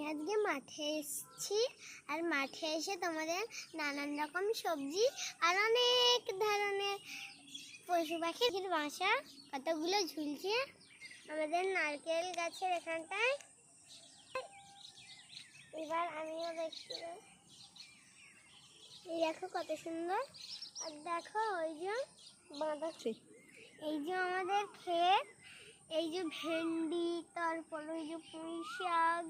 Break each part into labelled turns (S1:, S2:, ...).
S1: আজকে মাঠে এসেছি আর মাঠে এসে তোমাদের নানান রকম সবজি আর অনেক ধরনের পশু পাখির বাসা কতগুলো ঝুলছে আমাদের নারকেল গাছের এখানটায়। এবার আমিও দেখছি, এই দেখো কত সুন্দর। আর দেখো ওই যে বাঁধাচ্ছি, এই যে আমাদের ক্ষেত, এই যে ভেন্ডি, তারপর ওই যে পুঁই শাক,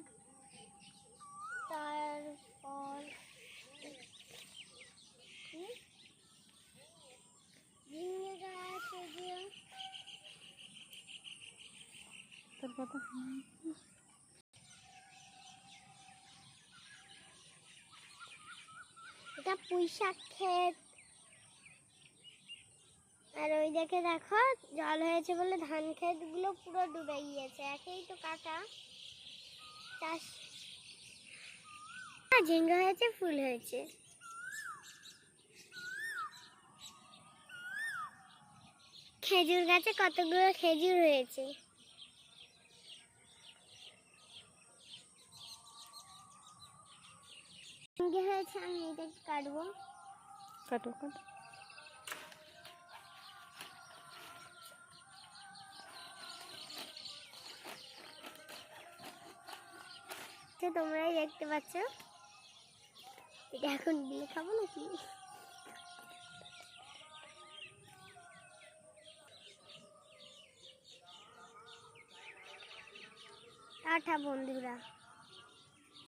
S1: তারপর ঝিঙে গাছ, এটা পুঁই শাক ক্ষেত। আর ওই দেখে দেখো জল হয়েছে বলে ধান ক্ষেতগুলো পুরো ডুবে গিয়েছে, একেই তো কাটা চাষ। ঝিঙ্গা হয়েছে, ফুল হয়েছে। খেজুর গাছে কতগুলো খেজুর হয়েছে। ঝিঙ্গে হয়েছে, আমি এটা কাটবো। কাটো কাটো। তোমরাই দেখতে পাচ্ছ, এটা এখন গিয়ে খাবো নাকি? টাটা বন্ধুরা।